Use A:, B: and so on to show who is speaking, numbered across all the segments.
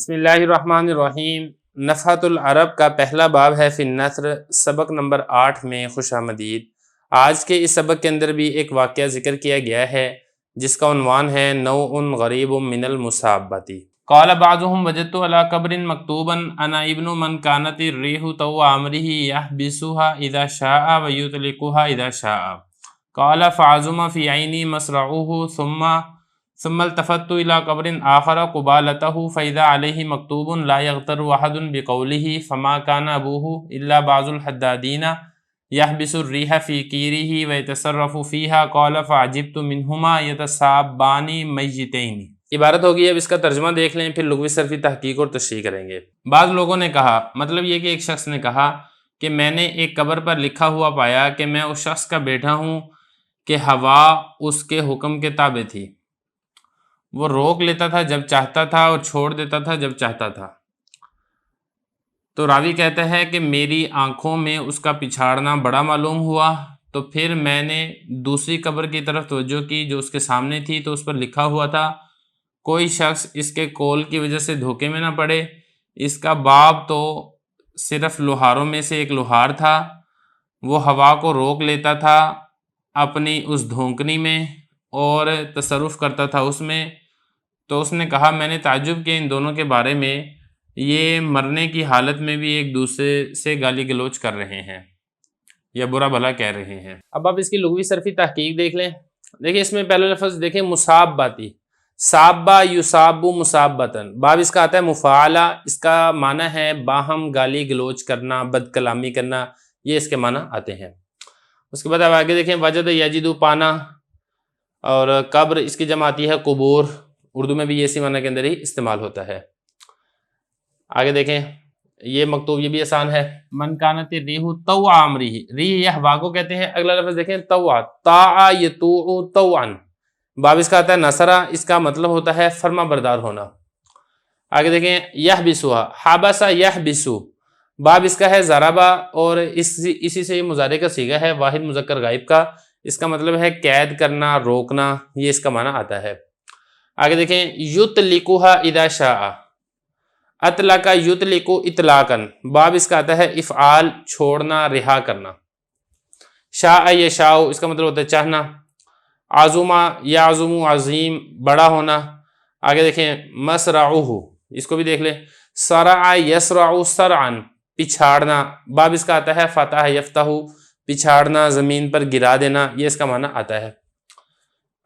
A: بسم اللہ الرحمن الرحیم۔ نفحۃ العرب کا پہلا باب ہے فی النثر، سبق نمبر 8 میں خوش آمدید۔ آج کے اس سبق کے اندر بھی ایک واقعہ ذکر کیا گیا ہے جس کا عنوان ہے نوع غریب من المصابۃ۔ قال بعضهم وجدت على قبر مکتوبا انا ابن من كانت الريح طوع امره يحبسها اذا شاء ويطلقها اذا شاء قال فعزم في عيني مسرعه ثم التفت الى قبر آخر قبالته فاذا عليه مكتوب لا يغتر احد بقوله فما كان ابوه الا بعض الحدادين يحبس الريح في كيره ويتصرف فيها قال فعجبت منهما يتسابان ميتين۔ عبارت ہوگی، اب اس کا ترجمہ دیکھ لیں، پھر لغوی صرفی تحقیق اور تشریح کریں گے۔ بعض لوگوں نے کہا، مطلب یہ کہ ایک شخص نے کہا کہ میں نے ایک قبر پر لکھا ہوا پایا کہ میں اس شخص کا بیٹا ہوں کہ ہوا اس کے حکم کے تابع تھی، وہ روک لیتا تھا جب چاہتا تھا اور چھوڑ دیتا تھا جب چاہتا تھا۔ تو راوی کہتا ہے کہ میری آنکھوں میں اس کا پچھاڑنا بڑا معلوم ہوا، تو پھر میں نے دوسری قبر کی طرف توجہ کی جو اس کے سامنے تھی، تو اس پر لکھا ہوا تھا کوئی شخص اس کے قول کی وجہ سے دھوکے میں نہ پڑے۔ اس کا باب تو صرف لوہاروں میں سے ایک لوہار تھا، وہ ہوا کو روک لیتا تھا اپنی اس دھونکنی میں اور تصرف کرتا تھا اس میں۔ تو اس نے کہا میں نے تعجب کیا ان دونوں کے بارے میں، یہ مرنے کی حالت میں بھی ایک دوسرے سے گالی گلوچ کر رہے ہیں یا برا بھلا کہہ رہے ہیں۔ اب آپ اس کی لغوی صرفی تحقیق دیکھ لیں۔ دیکھیں اس میں پہلا لفظ دیکھیں مصاباتی، صابہ یصابو مصابتن، باب اس کا آتا ہے مفاعلہ، اس کا معنی ہے باہم گالی گلوچ کرنا، بد کلامی کرنا، یہ اس کے معنی آتے ہیں۔ اس کے بعد آپ آگے دیکھیں وجد یجدو پانا، اور قبر اس کی جمع آتی ہے قبور، اردو میں بھی یہ اسی معنی کے اندر ہی استعمال ہوتا ہے۔ آگے دیکھیں یہ مکتوب، یہ بھی آسان ہے، من کانت الریح طوع امرہ، ریح یہ ہوا کو کہتے ہیں۔ اگلا لفظ دیکھیں طوع، طاع یطوع طوعا، باب اس کا آتا ہے نصرہ، اس کا مطلب ہوتا ہے فرما بردار ہونا۔ آگے دیکھیں یحبسها، حبس یحبسو، باب اس کا ہے ضربہ، اور اسی سے یہ مضارع کا صیغہ ہے واحد مذکر غائب کا، اس کا مطلب ہے قید کرنا، روکنا، یہ اس کا معنی آتا ہے۔ آگے دیکھیں یطلقها اذا شاء، اطلق یطلق اطلاقا، باب اس کا آتا ہے افعال، چھوڑنا، رہا کرنا۔ شاء یشاء، اس کا مطلب ہوتا ہے چاہنا۔ عظما یعظم، عظیم، بڑا ہونا۔ آگے دیکھیں مسرعہ، اس کو بھی دیکھ لیں، سرع یسرع سرعا، پچھاڑنا، باب اس کا آتا ہے فتح یفتح، پچھاڑنا، زمین پر گرا دینا، یہ اس کا معنی آتا ہے۔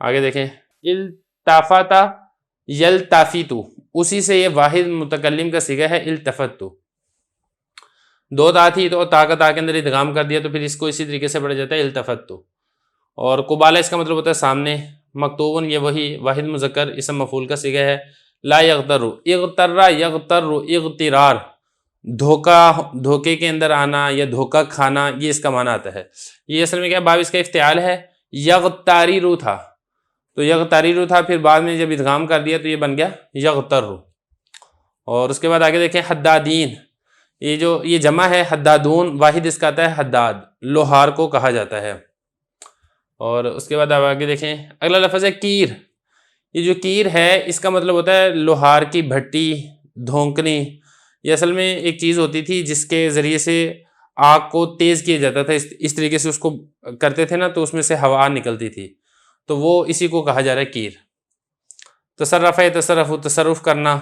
A: آگے دیکھیں التفت یلتفت، اسی سے یہ واحد متکلم کا صیغہ ہے التفت، دو تا تھی تو تا کا تا کے اندر ادغام کر دیا، تو پھر اس کو اسی طریقے سے پڑھا جاتا ہے التفت۔ اور قبالہ اس کا مطلب ہوتا ہے سامنے، مکتوبن یہ وہی واحد مذکر اسم مفعول کا صیغہ ہے۔ لا یغتر، اغتر یغتر اغترار، دھوکے کے اندر آنا یا دھوکہ کھانا، یہ اس کا معنی آتا ہے۔ یہ اصل میں کیا باب اس کا افتعال ہے، یغتریرو تھا تو یغتریرو تھا، پھر بعد میں جب ادغام کر دیا تو یہ بن گیا یغترو۔ اور اس کے بعد آگے دیکھیں حدادین، یہ جمع ہے، حدادون واحد اس کا آتا ہے حداد، لوہار کو کہا جاتا ہے۔ اور اس کے بعد آپ آگے دیکھیں اگلا لفظ ہے کیر، یہ جو کیر ہے اس کا مطلب ہوتا ہے لوہار کی بھٹی، دھونکنی۔ یہ اصل میں ایک چیز ہوتی تھی جس کے ذریعے سے آگ کو تیز کیا جاتا تھا، اس طریقے سے اس کو کرتے تھے نا، تو اس میں سے ہوا نکلتی تھی، تو وہ اسی کو کہا جا رہا ہے کیر۔ تصرف ہے تصرف، تصرف کرنا۔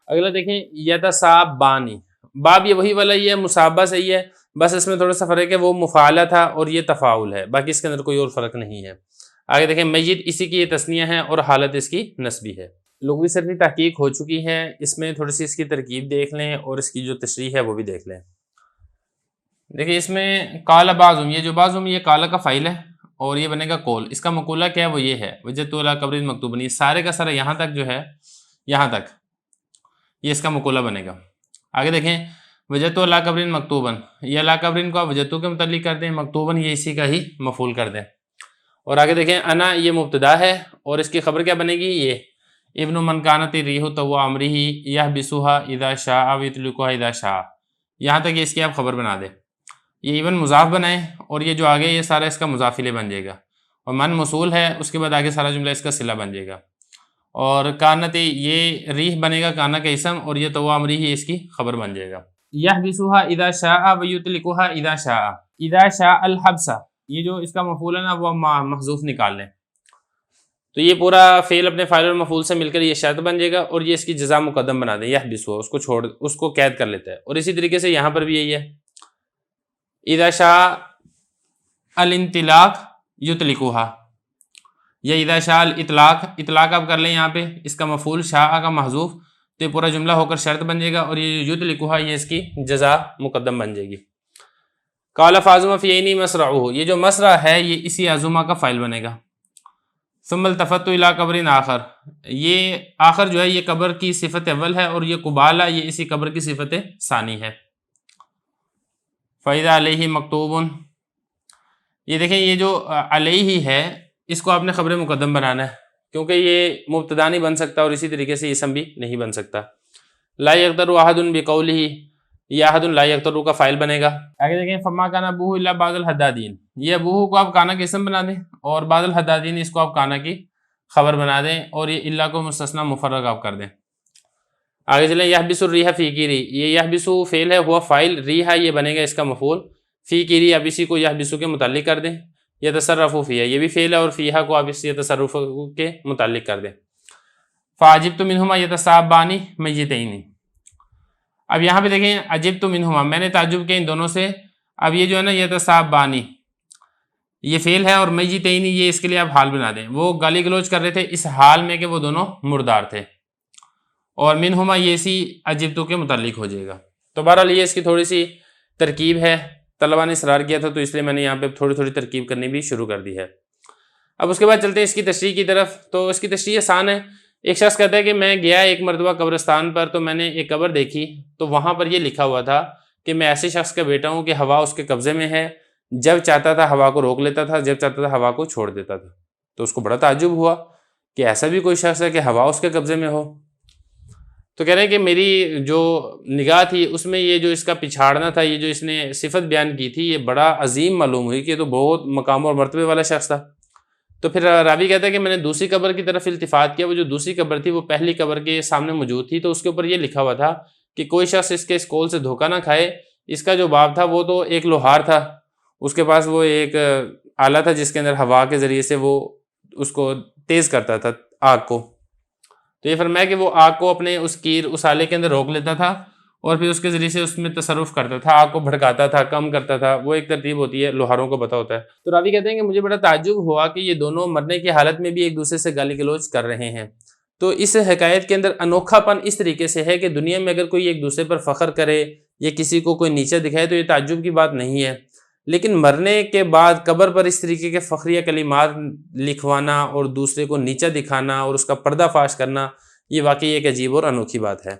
A: اگلا دیکھیں یتسابانی، باب یہ وہی والا ہی ہے، مصابہ سے ہی ہے، بس اس میں تھوڑا سا فرق ہے، وہ مفعلہ تھا اور یہ تفاعل ہے، باقی اس کے اندر کوئی اور فرق نہیں ہے۔ آگے دیکھیں میت، اسی کی یہ تثنیہ ہے اور حالت اس کی نسبی ہے۔ لغوی صرفی تحقیق ہو چکی ہے، اس میں تھوڑی سی اس کی ترکیب دیکھ لیں اور اس کی جو تشریح ہے وہ بھی دیکھ لیں۔ دیکھیں اس میں قال بعضهم، یہ جو بعضهم یہ قال کا فاعل ہے اور یہ بنے گا قول، اس کا مقولہ کیا ہے وہ یہ ہے وجدت علی قبر مکتوبن، یہ سارے کا سارا یہاں تک جو ہے، یہاں تک یہ اس کا مقولہ بنے گا۔ آگے دیکھیں وجدت علی قبر مکتوبن، یہ علی قبر کو آپ وجدت کے متعلق کر دیں، مکتوبن یہ اسی کا ہی مفعول کر دیں۔ اور آگے دیکھیں انا یہ مبتدا ہے اور اس کی خبر کیا بنے گی، یہ ابن من کانت الریح طوع امرہ یحبسها اذا شاء ویطلقها اذا شاء، یہاں تک یہ اس کی آپ خبر بنا دیں، یہ ایون مضاف بنائیں، اور یہ جو آگے یہ سارا اس کا مضاف الیہ بن جائے گا، اور من موصول ہے، اس کے بعد آگے سارا جملہ اس کا صلہ بن جائے گا۔ اور کانت یہ ریح بنے گا کانا کا اسم، اور یہ تو امری اس کی خبر بن جائے گا۔ یحبسها اذا شاء ویطلقها اذا شاء، اذا شاء الحبس، یہ جو اس کا مفعول ہے نا وہ محذوف نکال لیں، تو یہ پورا فعل اپنے فاعل اور مفعول سے مل کر یہ شرط بن جائے گا، اور یہ اس کی جزا مقدم بنا دیں، یحبسها اس کو چھوڑ، اس کو قید کر لیتا ہے۔ اور اسی طریقے سے یہاں پر بھی یہی ہے، اذا شاء الانطلاق یطلقها، یا اذا شاء الاطلاق، اطلاق آپ کر لیں یہاں پہ، اس کا مفعول شاء کا محذوف، تو یہ پورا جملہ ہو کر شرط بن جائے گا، اور یہ یطلقها یہ اس کی جزا مقدم بن جائے گی۔ قال فاظم فی عینی مسرعہ، یہ جو مسرع ہے یہ اسی عزمہ کا فاعل بنے گا۔ ثم التفت الی قبر آخر، یہ آخر جو ہے یہ قبر کی صفت اول ہے، اور یہ قبالہ یہ اسی قبر کی صفت ثانی ہے۔ فَإِذَا عَلَيْهِ مکتوب، یہ دیکھیں یہ جو علیہ ہے اس کو آپ نے خبر مقدم بنانا ہے، کیونکہ یہ مبتدا نہیں بن سکتا، اور اسی طریقے سے اسم بھی نہیں بن سکتا۔ لا یقدر احد بقولہ، یہ احد لا یقدر کا فاعل بنے گا۔ آگے دیکھیں فما کان ابوہ الا بعض الحدادین، یہ ابوہ کو آپ کانا کے اسم بنا دیں، اور بعض الحدادین اس کو آپ کانا کی خبر بنا دیں، اور یہ اللہ کو مستثنی مفرغ آپ کر دیں۔ آگے چلیں یحبس الریح فی کیری، یہ یحبسو فعل ہے، ہوا فاعل، ریح یہ بنے گا اس کا مفعول، فی کیری اب اسی کو یحبسو کے متعلق کر دیں، یتصرف فیہا یہ بھی فعل ہے، اور فیہا کو آپ اس یتصرف کے متعلق کر دیں۔ فعجبت منہما یتصابان میتین، اب یہاں پہ دیکھیں عجبت منہما میں نے تعجب کیا ان دونوں سے، اب یہ جو ہے نا یتصابان یہ فعل ہے، اور میتین یہ اس کے لیے آپ حال بنا دیں، وہ گالی گلوچ کر رہے تھے اس حال میں کہ وہ دونوں مردار تھے، اور منہما یہ اسی عجبتو کے متعلق ہو جائے گا۔ تو بہرحال یہ اس کی تھوڑی سی ترکیب ہے، طلبہ نے اصرار کیا تھا تو اس لیے میں نے یہاں پہ تھوڑی تھوڑی ترکیب کرنی بھی شروع کر دی ہے۔ اب اس کے بعد چلتے ہیں اس کی تشریح کی طرف، تو اس کی تشریح آسان ہے۔ ایک شخص کہتا ہے کہ میں گیا ایک مرتبہ قبرستان پر، تو میں نے ایک قبر دیکھی، تو وہاں پر یہ لکھا ہوا تھا کہ میں ایسے شخص کا بیٹا ہوں کہ ہوا اس کے قبضے میں ہے، جب چاہتا تھا ہوا کو روک لیتا تھا، جب چاہتا تھا ہوا کو چھوڑ دیتا تھا۔ تو اس کو بڑا تعجب ہوا کہ ایسا بھی کوئی شخص ہے کہ ہوا اس کے قبضے میں ہو۔ تو کہہ رہے ہیں کہ میری جو نگاہ تھی اس میں یہ جو اس کا پچھاڑنا تھا، یہ جو اس نے صفت بیان کی تھی، یہ بڑا عظیم معلوم ہوئی کہ یہ تو بہت مقام اور مرتبے والا شخص تھا۔ تو پھر راوی کہتا ہے کہ میں نے دوسری قبر کی طرف التفات کیا، وہ جو دوسری قبر تھی وہ پہلی قبر کے سامنے موجود تھی، تو اس کے اوپر یہ لکھا ہوا تھا کہ کوئی شخص اس کے اس قول سے دھوکہ نہ کھائے۔ اس کا جو باب تھا وہ تو ایک لوہار تھا، اس کے پاس وہ ایک آلہ تھا جس کے اندر ہوا کے ذریعے سے وہ اس کو تیز کرتا تھا آگ کو۔ تو یہ فرمایا کہ وہ آگ کو اپنے اس آلے کے اندر روک لیتا تھا، اور پھر اس کے ذریعے سے اس میں تصرف کرتا تھا، آگ کو بھڑکاتا تھا، کم کرتا تھا، وہ ایک ترتیب ہوتی ہے، لوہاروں کو پتہ ہوتا ہے۔ تو راوی کہتے ہیں کہ مجھے بڑا تعجب ہوا کہ یہ دونوں مرنے کی حالت میں بھی ایک دوسرے سے گالی گلوچ کر رہے ہیں۔ تو اس حکایت کے اندر انوکھا پن اس طریقے سے ہے کہ دنیا میں اگر کوئی ایک دوسرے پر فخر کرے یا کسی کو کوئی نیچا دکھائے تو یہ تعجب کی بات نہیں ہے، لیکن مرنے کے بعد قبر پر اس طریقے کے فخریہ کلمات لکھوانا اور دوسرے کو نیچا دکھانا اور اس کا پردہ فاش کرنا، یہ واقعی ایک عجیب اور انوکھی بات ہے۔